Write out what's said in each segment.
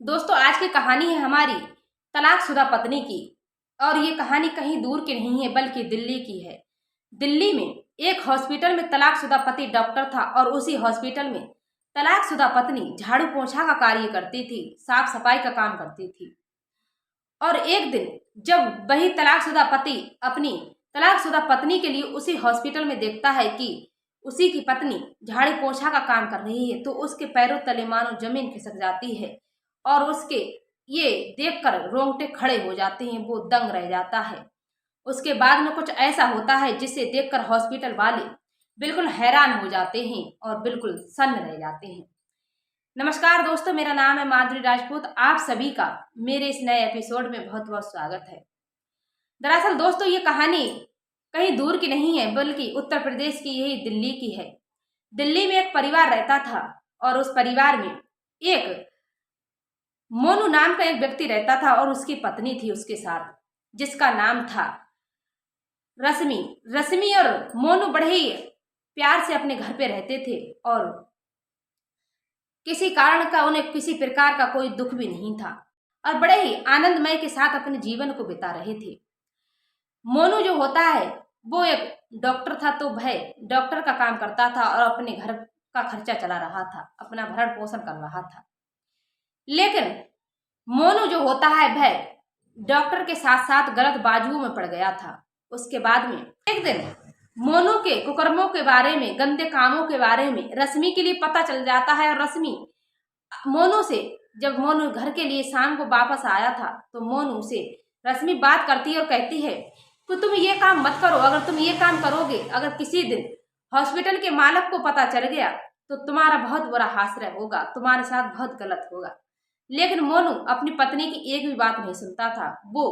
दोस्तों, आज की कहानी है हमारी तलाकशुदा पत्नी की। और ये कहानी कहीं दूर की नहीं है बल्कि दिल्ली की है। दिल्ली में एक हॉस्पिटल में तलाकशुदा पति डॉक्टर था और उसी हॉस्पिटल में तलाकशुदा पत्नी झाड़ू पोछा का कार्य करती थी, साफ सफाई का काम करती थी। और एक दिन जब वही तलाकशुदा पति अपनी तलाकशुदा पत्नी के लिए उसी हॉस्पिटल में देखता है कि उसी की पत्नी झाड़ू पोछा का काम कर रही है, तो उसके पैरों तले मानो जमीन खिसक जाती है और उसके ये देखकर रोंगटे खड़े हो जाते हैं। वो दंग रह जाता है। उसके बाद में कुछ ऐसा होता है जिसे देखकर हॉस्पिटल वाले बिल्कुल हैरान हो जाते हैं और बिल्कुल सन्न रह जाते हैं। नमस्कार दोस्तों, मेरा नाम है माधुरी राजपूत। आप सभी का मेरे इस नए एपिसोड में बहुत बहुत स्वागत है। दरअसल दोस्तों, ये कहानी कहीं दूर की नहीं है बल्कि उत्तर प्रदेश की यही दिल्ली की है। दिल्ली में एक परिवार रहता था और उस परिवार में एक मोनू नाम का एक व्यक्ति रहता था और उसकी पत्नी थी उसके साथ, जिसका नाम था रश्मि। रश्मि और मोनू बड़े ही प्यार से अपने घर पे रहते थे और किसी कारण का उन्हें किसी प्रकार का कोई दुख भी नहीं था और बड़े ही आनंदमय के साथ अपने जीवन को बिता रहे थे। मोनू जो होता है वो एक डॉक्टर था, तो वह डॉक्टर का काम करता था और अपने घर का खर्चा चला रहा था, अपना भरण पोषण कर रहा था। लेकिन मोनू जो होता है वह डॉक्टर के साथ साथ गलत बाजुओं में पड़ गया था। उसके बाद में एक दिन मोनू के कुकर्मों के बारे में, गंदे कामों के बारे में रश्मि के लिए पता चल जाता है और रश्मि मोनू से, जब मोनू घर के लिए शाम को वापस आया था तो मोनू से रश्मि बात करती है और कहती है कि तुम ये काम मत करो। अगर तुम ये काम करोगे, अगर किसी दिन हॉस्पिटल के मालक को पता चल गया तो तुम्हारा बहुत बुरा हासरा होगा, तुम्हारे साथ बहुत गलत होगा। लेकिन मोनू अपनी पत्नी की एक भी बात नहीं सुनता था। वो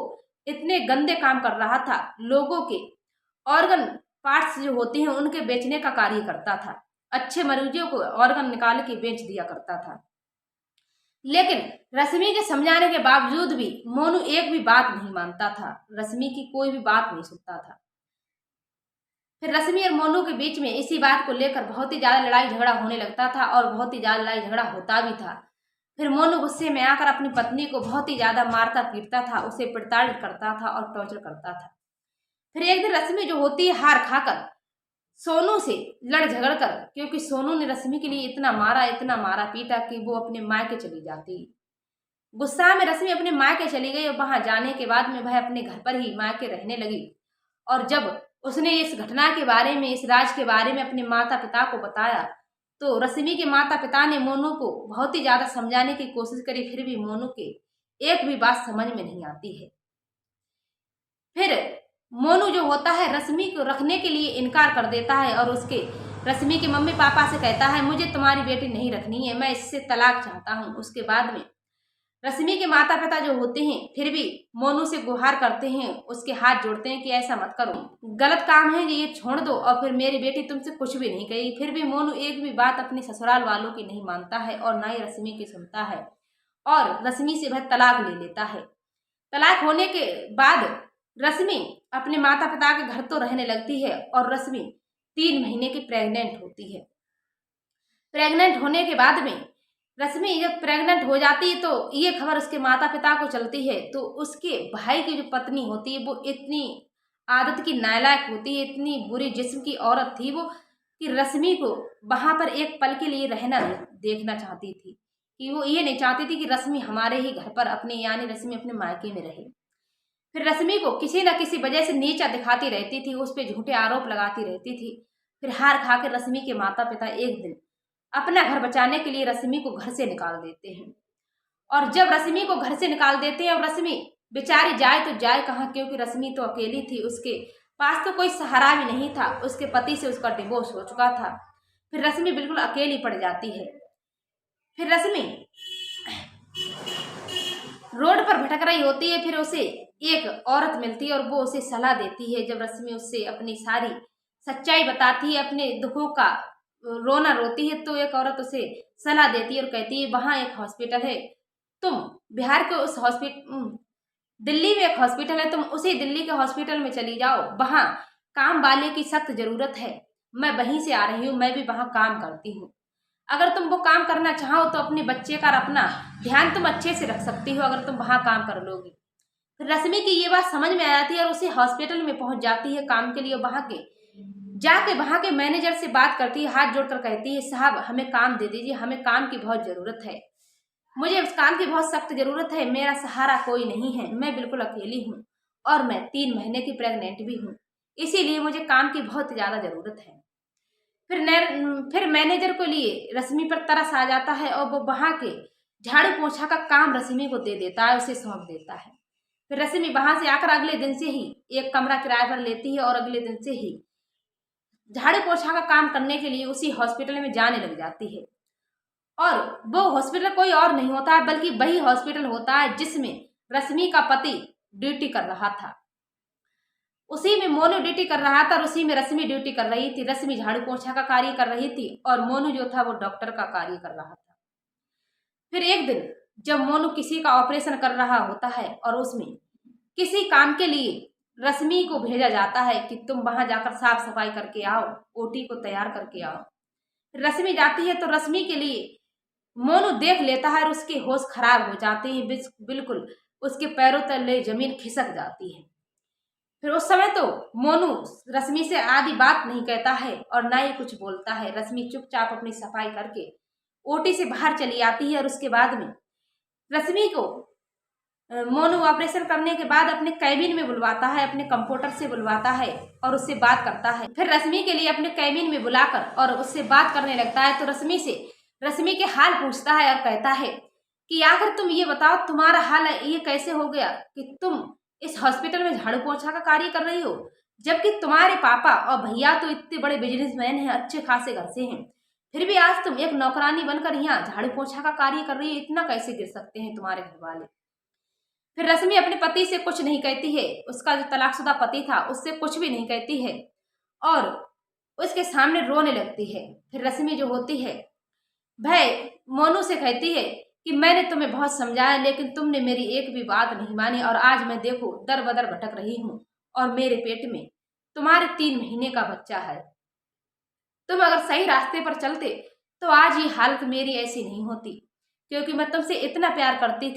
इतने गंदे काम कर रहा था, लोगों के ऑर्गन पार्ट्स जो होते हैं उनके बेचने का कार्य करता था। अच्छे मरीजों को ऑर्गन निकाल के बेच दिया करता था। लेकिन रश्मि के समझाने के बावजूद भी मोनू एक भी बात नहीं मानता था, रश्मि की कोई भी बात नहीं सुनता था। फिर रश्मि और मोनू के बीच में इसी बात को लेकर बहुत ही ज्यादा लड़ाई झगड़ा होने लगता था और बहुत ही ज्यादा लड़ाई झगड़ा होता भी था। फिर मोनू गुस्से में आकर अपनी पत्नी को बहुत ही ज्यादा मारता पीटता था, उसे प्रताड़ित करता था और टॉर्चर करता था। फिर एक दिन रश्मि जो होती है हार खाकर सोनू से लड़ झगड़ कर, क्योंकि सोनू ने रश्मि के लिए इतना मारा पीटा कि वो अपने मायके चली जाती। गुस्सा में रश्मि अपने मायके चली गई और वहां जाने के बाद में वह अपने घर पर ही मायके रहने लगी। और जब उसने इस घटना के बारे में, इस राज के बारे में अपने माता पिता को बताया तो रश्मि के माता पिता ने मोनू को बहुत ही ज्यादा समझाने की कोशिश करी, फिर भी मोनू के एक भी बात समझ में नहीं आती है। फिर मोनू जो होता है रश्मि को रखने के लिए इनकार कर देता है और उसके रश्मि के मम्मी पापा से कहता है मुझे तुम्हारी बेटी नहीं रखनी है, मैं इससे तलाक चाहता हूँ। उसके बाद में रश्मि के माता पिता जो होते हैं फिर भी मोनू से गुहार करते हैं, उसके हाथ जोड़ते हैं कि ऐसा मत करो, गलत काम है ये छोड़ दो और फिर मेरी बेटी तुमसे कुछ भी नहीं कही। फिर भी मोनू एक भी बात अपने ससुराल वालों की नहीं मानता है और ना ही रश्मि की सुनता है और रश्मि से वह तलाक ले लेता है। तलाक होने के बाद रश्मि अपने माता पिता के घर तो रहने लगती है और रश्मि 3 महीने की प्रेग्नेंट होती है। प्रेग्नेंट होने के बाद में रश्मि जब प्रेग्नेंट हो जाती है तो ये खबर उसके माता पिता को चलती है, तो उसके भाई की जो पत्नी होती है वो इतनी आदत की नालायक होती है, इतनी बुरी जिस्म की औरत थी वो, कि रश्मि को वहां पर एक पल के लिए रहना देखना चाहती थी, कि वो ये नहीं चाहती थी कि रश्मि हमारे ही घर पर अपने, यानी रश्मि अपने मायके में रहे। फिर रश्मि को किसी न किसी वजह से नीचा दिखाती रहती थी, उस पर झूठे आरोप लगाती रहती थी। फिर हार खा के रश्मि के माता पिता एक दिन अपना घर बचाने के लिए रश्मि को घर से निकाल देते हैं। और जब रश्मि को घर से निकाल देते हैं और रश्मि बेचारी जाए तो जाए कहाँ, क्योंकि रश्मि तो अकेली थी, उसके पास तो कोई सहारा भी नहीं था, उसके पति से उसका डिवोर्स हो चुका था। फिर रश्मि बिल्कुल अकेली पड़ जाती है। फिर रश्मि रोड पर भटक रही होती है, फिर उसे एक औरत मिलती है और वो उसे सलाह देती है। जब रश्मि उससे अपनी सारी सच्चाई बताती है, अपने दुखों का रोना रोती है, तो एक औरत उसे सलाह देती है और कहती है वहां एक हॉस्पिटल है, तुम बिहार के उस हॉस्पिटल, दिल्ली में एक हॉस्पिटल है, तुम उसी दिल्ली के हॉस्पिटल में चली जाओ, वहां काम वाले की सख्त जरूरत है, मैं वहीं से आ रही हूँ, मैं भी वहां काम करती हूँ। अगर तुम वो काम करना चाहो तो अपने बच्चे का और अपना ध्यान तुम अच्छे से रख सकती हो अगर तुम वहाँ काम कर लोगी। फिर रश्मि की ये बात समझ में आ जाती है और उसे हॉस्पिटल में पहुंच जाती है काम के लिए। वहाँ के मैनेजर से बात करती है, हाथ जोड़कर कहती है, साहब हमें काम दे दीजिए, हमें काम की बहुत ज़रूरत है, मुझे उस काम की बहुत सख्त ज़रूरत है, मेरा सहारा कोई नहीं है, मैं बिल्कुल अकेली हूँ और मैं 3 महीने की प्रेग्नेंट भी हूँ, इसीलिए मुझे काम की बहुत ज़्यादा ज़रूरत है। फिर मैनेजर को लिए रश्मि पर तरस आ जाता है और वो वहाँ के झाड़ू पोछा का काम रश्मि को दे देता है, उसे सौंप देता है। फिर रश्मि वहां से आकर अगले दिन से ही एक कमरा किराए पर लेती है और अगले दिन से ही झाड़ू पोछा का काम करने के लिए उसी हॉस्पिटल में जाने लग जाती है। और वो हॉस्पिटल कोई और नहीं होता है बल्कि वही हॉस्पिटल होता है जिसमें रश्मि का पति ड्यूटी कर रहा था। उसी में मोनू ड्यूटी कर रहा था और उसी में रश्मि ड्यूटी कर रही थी। रश्मि झाड़ू पोछा का कार्य कर रही थी और मोनू जो था वो डॉक्टर का कार्य कर रहा था। फिर एक दिन जब मोनू किसी का ऑपरेशन कर रहा होता है और उसमें किसी काम के लिए रश्मि को भेजा जाता है कि तुम वहां जाकर साफ सफाई करके आओ, ओटी को तैयार करके आओ। रश्मि जाती है तो रश्मि के लिए मोनू देख लेता है और उसके होश खराब हो जाते हैं, बिल्कुल उसके पैरों तले जमीन खिसक जाती है। फिर उस समय तो मोनू रश्मि से आधी बात नहीं कहता है और ना ही कुछ बोलता है। रश्मि चुपचाप अपनी सफाई करके ओटी से बाहर चली आती है और उसके बाद में रश्मि को मोनू ऑपरेशन करने के बाद अपने कैबिन में बुलवाता है, अपने कंप्यूटर से बुलवाता है और उससे बात करता है। फिर रश्मि के लिए अपने कैबिन में बुलाकर और उससे बात करने लगता है तो रश्मि के हाल पूछता है और कहता है कि आखिर तुम ये बताओ तुम्हारा हाल ये कैसे हो गया कि तुम इस हॉस्पिटल में झाड़ू पोछा का कार्य कर रही हो, जबकि तुम्हारे पापा और भैया तो इतने बड़े बिजनेसमैन हैं, अच्छे खासे घर से हैं, फिर भी आज तुम एक नौकरानी बनकर यहाँ झाड़ू पोछा का कार्य कर रही है, इतना कैसे गिर सकते हैं तुम्हारे घर वाले। फिर रश्मि अपने पति से कुछ नहीं कहती है, उसका जो तलाकशुदा पति था उससे कुछ भी नहीं कहती है और उसके सामने रोने लगती है। फिर रश्मि जो होती है भाई मोनू से कहती है कि मैंने तुम्हें बहुत समझाया लेकिन तुमने मेरी एक भी बात नहीं मानी और आज मैं देखो दर बदर भटक रही हूँ और मेरे पेट में तुम्हारे 3 महीने का बच्चा है। तुम अगर सही रास्ते पर चलते तो आज ये हालत मेरी ऐसी नहीं होती, क्योंकि मैं तुमसे इतना प्यार करती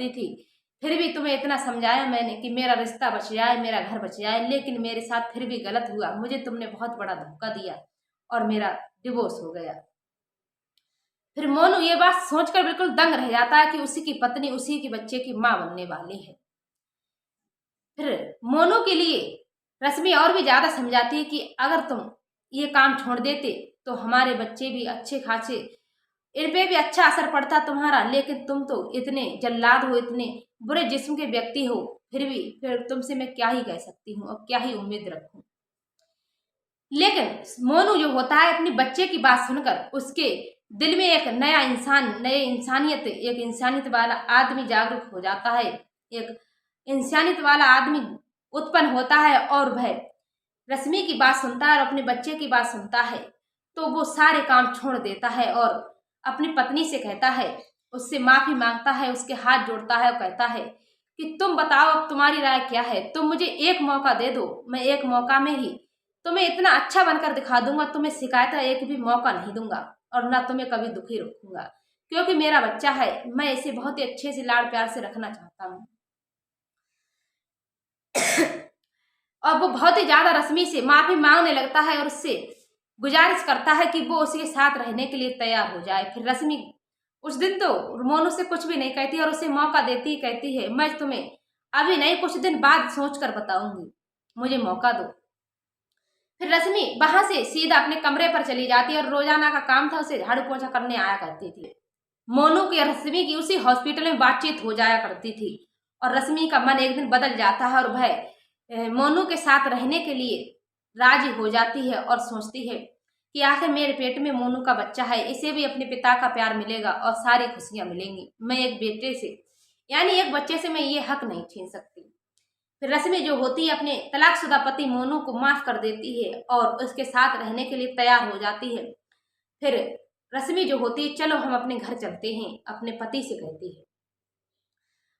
थी, फिर भी तुम्हें इतना समझाया मैंने कि मेरा रिश्ता बच जाए, मेरा घर बच जाए, लेकिन मेरे साथ फिर भी गलत हुआ, मुझे तुमने बहुत बड़ा धोखा दिया और मेरा डिवोर्स हो गया। फिर मोनू ये बात सोचकर बिल्कुल दंग रह जाता है कि उसी की पत्नी उसी के बच्चे की मां बनने वाली है। फिर मोनू के लिए रश्मि और भी ज्यादा समझाती है कि अगर तुम ये काम छोड़ देते तो हमारे बच्चे भी अच्छे खासे, इन पे भी अच्छा असर पड़ता तुम्हारा, लेकिन तुम तो इतने जल्लाद हो, इतने बुरे जिस्म के व्यक्ति हो, फिर तुमसे मैं क्या ही कह सकती हूँ और क्या ही उम्मीद रखूं। लेकिन मोनू जो होता है अपने बच्चे की बात सुनकर उसके दिल में एक एक इंसानियत वाला आदमी जागरूक हो जाता है, एक इंसानियत वाला आदमी उत्पन्न होता है और वह रश्मि की बात सुनता है और अपने बच्चे की बात सुनता है तो वो सारे काम छोड़ देता है और अपनी पत्नी से कहता है, उससे माफी मांगता है, उसके हाथ जोड़ता है और कहता है कि तुम बताओ अब तुम्हारी राय क्या है, तुम मुझे एक मौका दे दो, मैं एक मौका में ही तुम्हें इतना अच्छा बनकर दिखा दूंगा, तुम्हें शिकायत का एक भी मौका नहीं दूंगा और ना तुम्हें कभी दुखी रखूंगा, क्योंकि मेरा बच्चा है, मैं इसे बहुत ही अच्छे से लाड़ प्यार से रखना चाहता हूँ। और वो बहुत ही ज्यादा रश्मि से माफी मांगने लगता है और उससे गुजारिश करता है कि वो उसके साथ रहने के लिए तैयार हो जाए। फिर रश्मि उस दिन तो मोनू से कुछ भी नहीं कहती और उसे मौका देती, कहती है मैं तुम्हें अभी नहीं कुछ दिन बाद सोच कर बताऊंगी, मुझे मौका दो। फिर रश्मि वहां से सीधा अपने कमरे पर चली जाती है और रोजाना का काम था उसे झाड़ू पोछा करने आया करती थी। मोनू की रश्मि की उसी हॉस्पिटल में बातचीत हो जाया करती थी और रश्मि का मन एक दिन बदल जाता है और वह मोनू के साथ रहने के लिए राजी हो जाती है और सोचती है कि आखिर मेरे पेट में मोनू का बच्चा है, इसे भी अपने पिता का प्यार मिलेगा और सारी खुशियां मिलेंगी, मैं एक बेटे से यानी एक बच्चे से मैं ये हक नहीं छीन सकती। फिर रश्मि जो होती है अपने तलाकशुदा पति मोनू को माफ कर देती है और उसके साथ रहने के लिए तैयार हो जाती है। फिर रश्मि जो होती है चलो हम अपने घर चलते हैं, अपने पति से कहती है।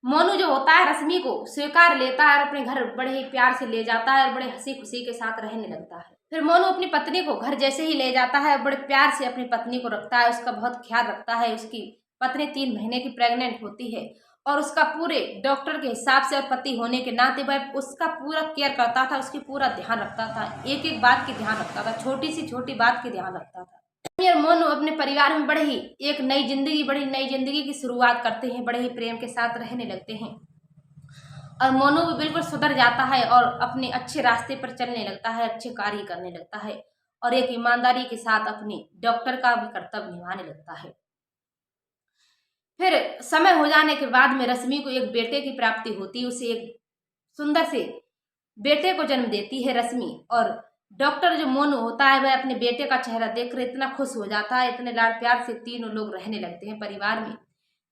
मोनू जो होता है रश्मि को स्वीकार लेता है और अपने घर बड़े ही प्यार से ले जाता है और बड़े हंसी खुशी के साथ रहने लगता है। फिर मोनू अपनी पत्नी को घर जैसे ही ले जाता है, बड़े प्यार से अपनी पत्नी को रखता है, उसका बहुत ख्याल रखता है। उसकी पत्नी 3 महीने की प्रेग्नेंट होती है और उसका पूरे डॉक्टर के हिसाब से और पति होने के नाते वह उसका पूरा केयर करता था, उसकी पूरा ध्यान रखता था, एक एक बात की ध्यान रखता था, छोटी से छोटी बात की ध्यान रखता था। और मोनू अपने परिवार में बड़ी नई जिंदगी की शुरुआत करते हैं, बड़े ही प्रेम के साथ रहने लगते हैं और मोनू भी बिल्कुल सुधर जाता है और अपने अच्छे रास्ते पर चलने लगता है, अच्छे कार्य करने लगता है और एक ईमानदारी के साथ अपने डॉक्टर का भी कर्तव्य निभाने लगता है। फिर समय हो जाने के बाद में रश्मि को एक बेटे की प्राप्ति होती है, उसे एक सुंदर से बेटे को जन्म देती है रश्मि। और डॉक्टर जो मोनू होता है वह अपने बेटे का चेहरा देखकर इतना खुश हो जाता है, इतने लाड प्यार से तीनों लोग रहने लगते हैं परिवार में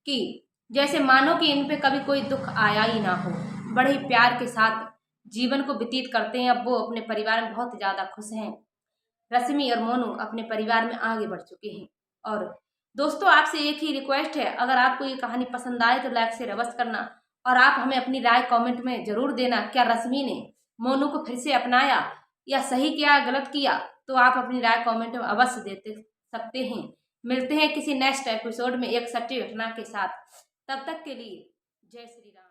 कि जैसे मानो कि इन पे कभी कोई दुख आया ही ना हो। बड़े ही प्यार के साथ जीवन को व्यतीत करते हैं। अब वो अपने परिवार में बहुत ज्यादा खुश हैं। रश्मि और मोनू अपने परिवार में आगे बढ़ चुके हैं। और दोस्तों, आपसे एक ही रिक्वेस्ट है, अगर आपको ये कहानी पसंद आए तो लाइक से अवश्य करना और आप हमें अपनी राय कमेंट में जरूर देना। क्या रश्मि ने मोनू को फिर से अपनाया या सही किया गलत किया, तो आप अपनी राय कमेंट में अवश्य देते सकते हैं। मिलते हैं किसी नेक्स्ट एपिसोड में एक सच्ची घटना के साथ। तब तक के लिए जय श्री राम।